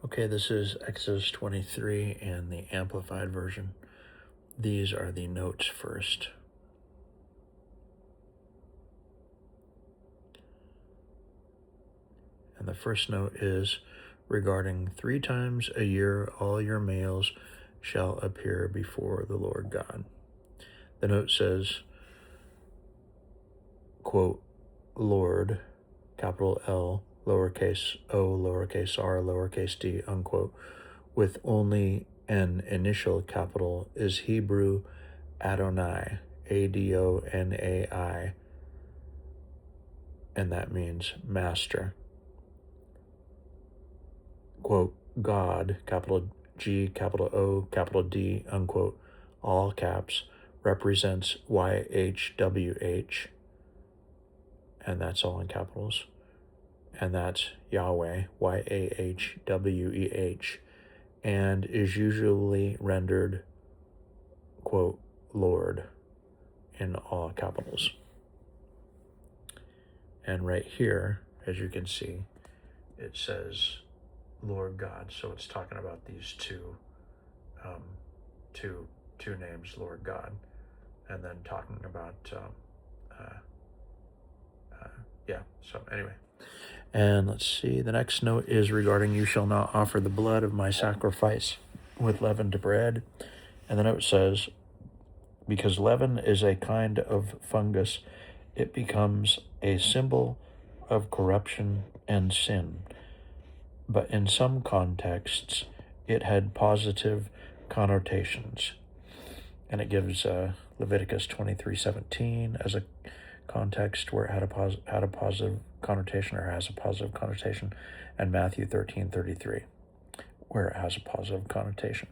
Okay, this is Exodus 23 and the Amplified Version. These are the notes first. And the first note is regarding 3 times a year all your males shall appear before the Lord God. The note says, quote, Lord, capital L, lowercase o, lowercase r, lowercase d, unquote, with only an initial capital is Hebrew Adonai, Adonai, and that means master. Quote, God, capital G, capital O, capital D, unquote, all caps, represents YHWH, and that's all in capitals, and that's Yahweh, YAHWEH, and is usually rendered, quote, Lord, in all capitals. And right here, as you can see, it says Lord God. So it's talking about these two names, Lord God, and then talking about so anyway. And let's see, the next note is regarding you shall not offer the blood of my sacrifice with leavened bread. And the note says, because leaven is a kind of fungus, it becomes a symbol of corruption and sin. But in some contexts, it had positive connotations. And it gives Leviticus 23:17 as a context where it had a positive connotation, or has a positive connotation, and Matthew 13:33 where it has a positive connotation.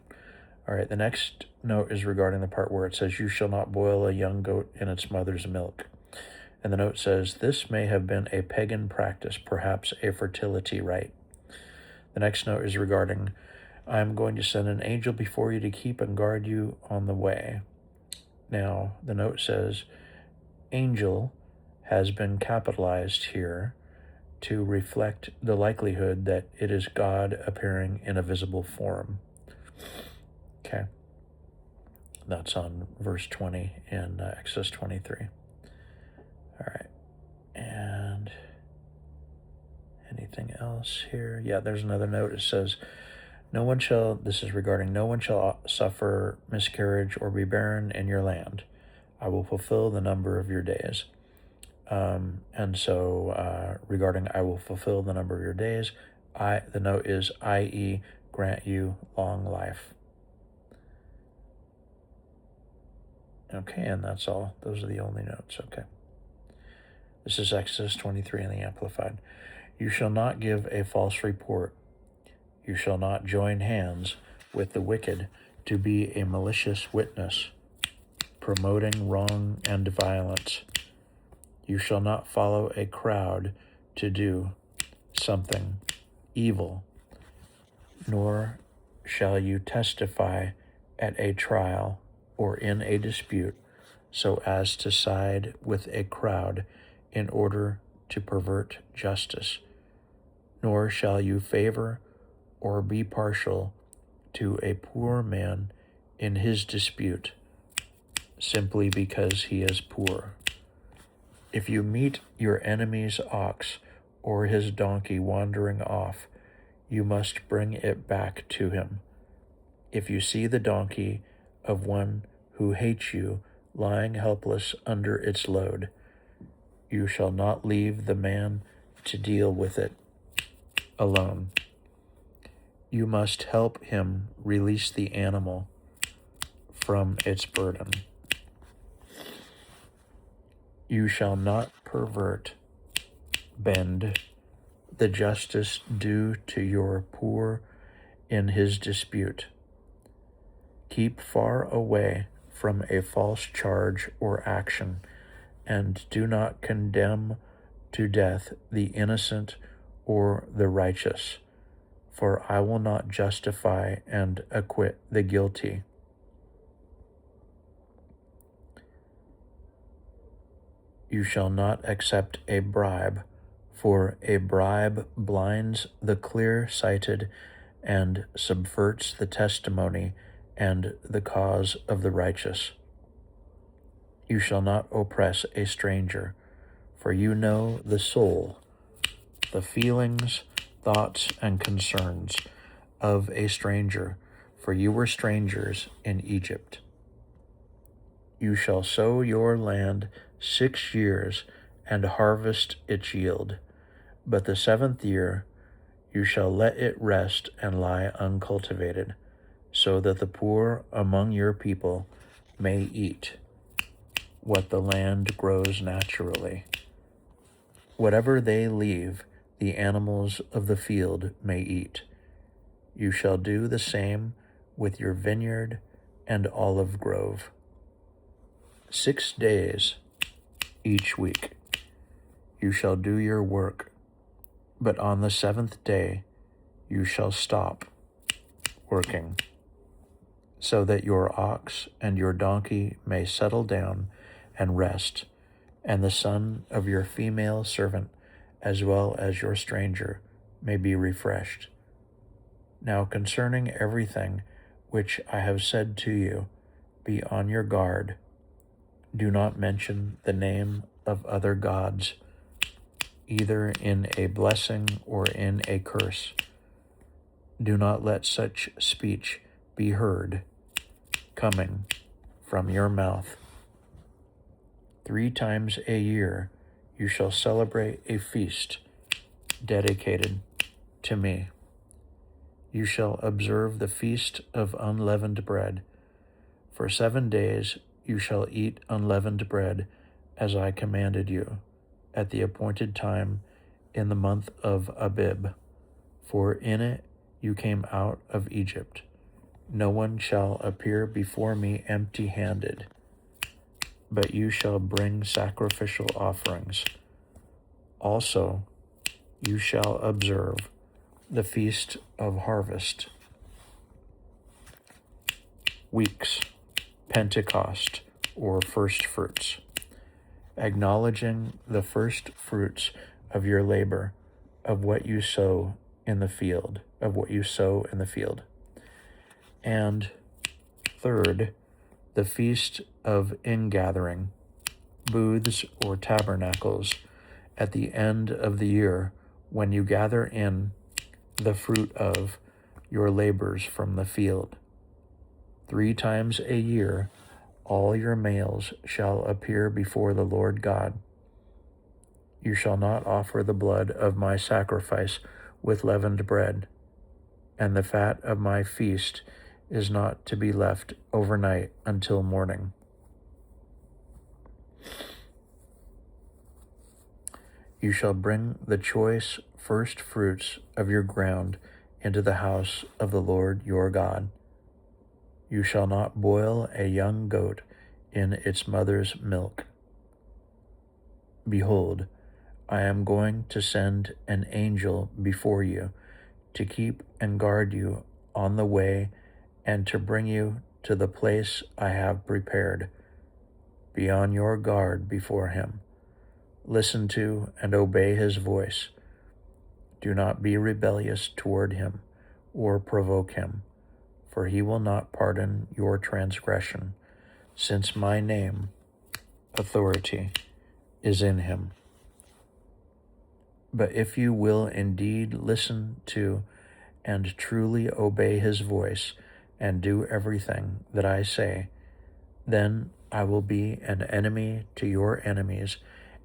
All right, the next note is regarding the part where it says, you shall not boil a young goat in its mother's milk. And the note says, this may have been a pagan practice, perhaps a fertility rite. The next note is regarding, I am going to send an angel before you to keep and guard you on the way. Now, the note says, angel has been capitalized here to reflect the likelihood that it is God appearing in a visible form. Okay. That's on verse 20 in Exodus 23. All right. And anything else here? Yeah, there's another note. It says, this is regarding, no one shall suffer miscarriage or be barren in your land. I will fulfill the number of your days. And so regarding I will fulfill the number of your days, the note is, i.e., grant you long life. Okay, and that's all. Those are the only notes. Okay. This is Exodus 23 in the Amplified. You shall not give a false report. You shall not join hands with the wicked to be a malicious witness, promoting wrong and violence. You shall not follow a crowd to do something evil, nor shall you testify at a trial or in a dispute so as to side with a crowd in order to pervert justice, nor shall you favor or be partial to a poor man in his dispute simply because he is poor. If you meet your enemy's ox or his donkey wandering off, you must bring it back to him. If you see the donkey of one who hates you lying helpless under its load, you shall not leave the man to deal with it alone. You must help him release the animal from its burden. You shall not bend the justice due to your poor in his dispute. Keep far away from a false charge or action, and do not condemn to death the innocent or the righteous, for I will not justify and acquit the guilty. You shall not accept a bribe, for a bribe blinds the clear-sighted and subverts the testimony and the cause of the righteous. You shall not oppress a stranger, for you know the soul, the feelings, thoughts, and concerns of a stranger, for you were strangers in Egypt. You shall sow your land 6 years and harvest its yield, but the 7th year you shall let it rest and lie uncultivated, so that the poor among your people may eat what the land grows naturally. Whatever they leave, the animals of the field may eat. You shall do the same with your vineyard and olive grove. 6 days each week you shall do your work, but on the 7th day you shall stop working, so that your ox and your donkey may settle down and rest, and the son of your female servant, as well as your stranger, may be refreshed. Now concerning everything which I have said to you, be on your guard. Do not mention the name of other gods, either in a blessing or in a curse. Do not let such speech be heard coming from your mouth. 3 times a year you shall celebrate a feast dedicated to me. You shall observe the feast of unleavened bread. For 7 days you shall eat unleavened bread, as I commanded you, at the appointed time in the month of Abib, for in it you came out of Egypt. No one shall appear before me empty-handed, but you shall bring sacrificial offerings. Also, you shall observe the feast of harvest, weeks, Pentecost, or first fruits, acknowledging the first fruits of your labor, of what you sow in the field, And third, the feast of ingathering, booths or tabernacles, at the end of the year, when you gather in the fruit of your labors from the field. 3 times a year all your males shall appear before the Lord God. You shall not offer the blood of my sacrifice with leavened bread, and the fat of my feast is not to be left overnight until morning. You shall bring the choice first fruits of your ground into the house of the Lord your God. You shall not boil a young goat in its mother's milk. Behold, I am going to send an angel before you to keep and guard you on the way and to bring you to the place I have prepared. Be on your guard before him. Listen to and obey his voice. Do not be rebellious toward him or provoke him, for he will not pardon your transgression, since my name, authority, is in him. But if you will indeed listen to and truly obey his voice and do everything that I say, then I will be an enemy to your enemies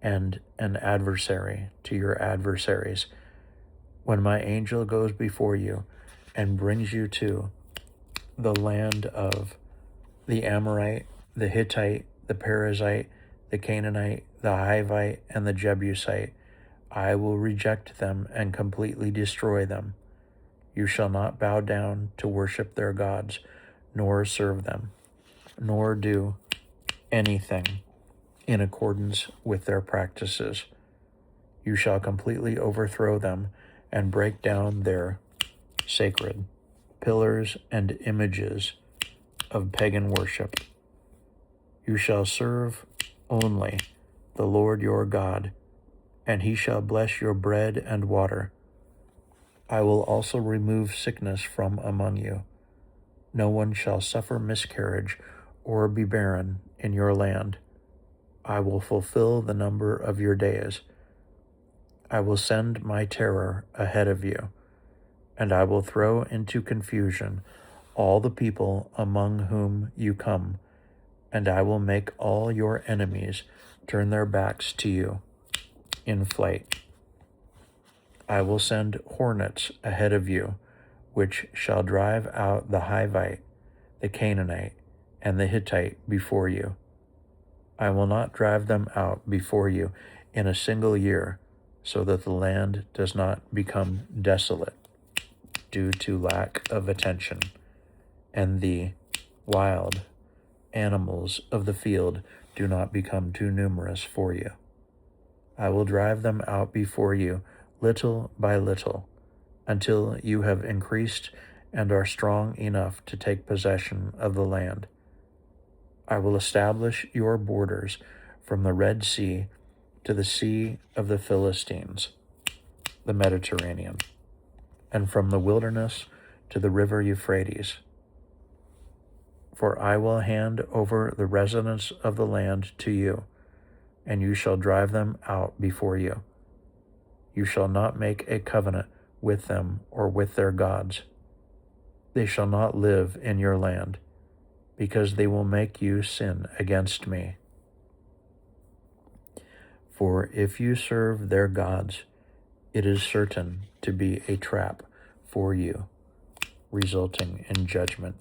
and an adversary to your adversaries. When my angel goes before you and brings you to the land of the Amorite, the Hittite, the Perizzite, the Canaanite, the Hivite, and the Jebusite, I will reject them and completely destroy them. You shall not bow down to worship their gods, nor serve them, nor do anything in accordance with their practices. You shall completely overthrow them and break down their sacred pillars and images of pagan worship. You shall serve only the Lord your God, and he shall bless your bread and water. I will also remove sickness from among you. No one shall suffer miscarriage or be barren in your land. I will fulfill the number of your days. I will send my terror ahead of you, and I will throw into confusion all the people among whom you come, and I will make all your enemies turn their backs to you in flight. I will send hornets ahead of you, which shall drive out the Hivite, the Canaanite, and the Hittite before you. I will not drive them out before you in a single year, so that the land does not become desolate due to lack of attention, and the wild animals of the field do not become too numerous for you. I will drive them out before you little by little, until you have increased and are strong enough to take possession of the land. I will establish your borders from the Red Sea to the Sea of the Philistines, the Mediterranean, and from the wilderness to the river Euphrates. For I will hand over the residents of the land to you, and you shall drive them out before you. You shall not make a covenant with them or with their gods. They shall not live in your land, because they will make you sin against me. For if you serve their gods, it is certain to be a trap for you, resulting in judgment.